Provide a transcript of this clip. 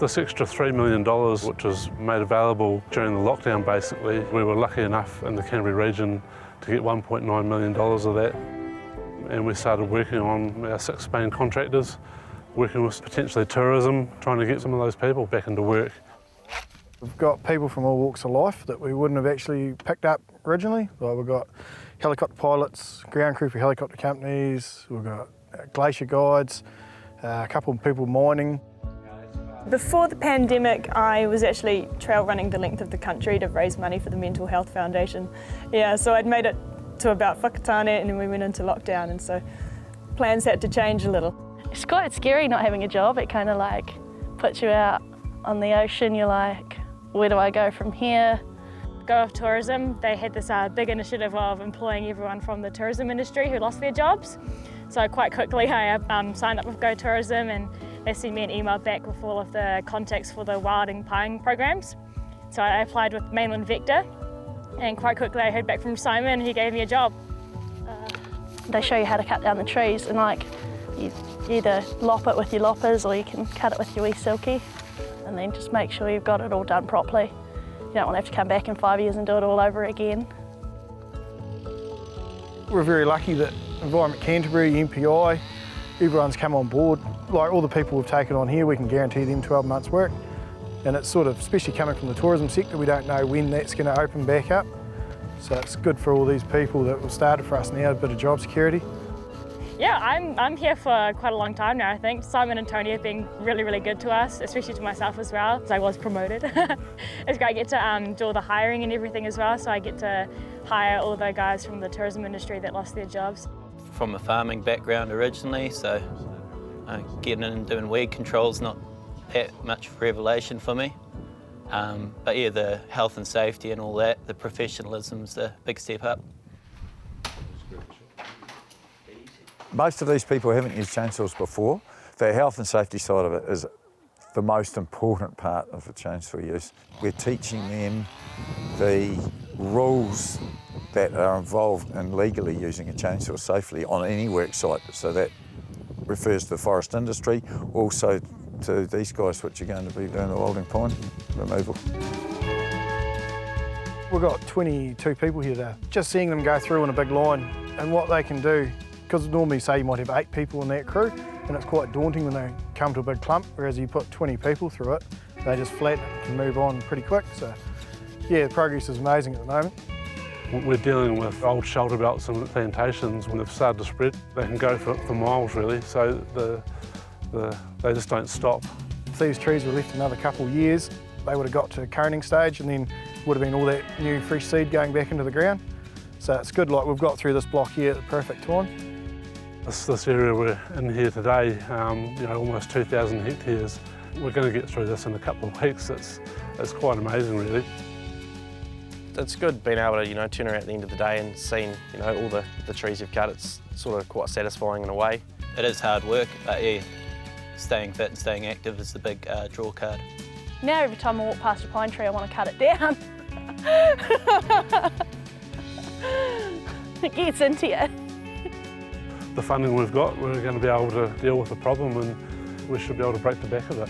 this extra $3 million, which was made available during the lockdown basically, we were lucky enough in the Canterbury region to get $1.9 million of that. And we started working on our 6 main contractors, working with potentially tourism, trying to get some of those people back into work. We've got people from all walks of life that we wouldn't have actually picked up originally. Like we've got helicopter pilots, ground crew for helicopter companies, we've got glacier guides, a couple of people mining. Before the pandemic, I was actually trail running the length of the country to raise money for the Mental Health Foundation. Yeah, so I'd made it to about Whakatane and then we went into lockdown, and so plans had to change a little. It's quite scary not having a job. It kind of like puts you out on the ocean. You're like, where do I go from here? Go of Tourism, they had this big initiative of employing everyone from the tourism industry who lost their jobs. So quite quickly I signed up with Go Tourism, and they sent me an email back with all of the contacts for the wild and pine programs. So I applied with Mainland Vector, and quite quickly I heard back from Simon, he gave me a job. They show you how to cut down the trees, and like you either lop it with your loppers or you can cut it with your wee silky, and then just make sure you've got it all done properly. You don't want to have to come back in 5 years and do it all over again. We're very lucky that Environment Canterbury, MPI, everyone's come on board. Like all the people we've taken on here, we can guarantee them 12 months work. And it's sort of, especially coming from the tourism sector, we don't know when that's going to open back up. So it's good for all these people that have started for us now, a bit of job security. Yeah, I'm here for quite a long time now, I think. Simon and Tony have been really, really good to us, especially to myself as well, because I was promoted. It's great I get to do all the hiring and everything as well, so I get to hire all the guys from the tourism industry that lost their jobs. From a farming background originally, so getting in and doing weed control's not that much revelation for me. But yeah, the health and safety and all that, the professionalism's a big step up. Most of these people haven't used chainsaws before. The health and safety side of it is the most important part of the chainsaw use. We're teaching them the rules that are involved in legally using a chainsaw safely on any work site. So that refers to the forest industry, also to these guys which are going to be doing the wilding pine removal. We've got 22 people here today. Just seeing them go through in a big line and what they can do, because normally say you might have 8 people in that crew, and it's quite daunting when they come to a big clump, whereas you put 20 people through it, they just flatten it and move on pretty quick. So yeah, the progress is amazing at the moment. We're dealing with old shelter belts and plantations. When they've started to spread, they can go for miles really, so they just don't stop. If these trees were left another couple of years, they would have got to coning stage, and then would have been all that new fresh seed going back into the ground. So it's good, like we've got through this block here at the perfect time. This area we're in here today, almost 2,000 hectares. We're going to get through this in a couple of weeks. It's quite amazing, really. It's good being able to, turn around at the end of the day and seeing, all the trees you've cut. It's sort of quite satisfying in a way. It is hard work, but yeah, staying fit and staying active is the big draw card. Now every time I walk past a pine tree, I want to cut it down. It gets into you. The funding we've got, we're going to be able to deal with the problem, and we should be able to break the back of it.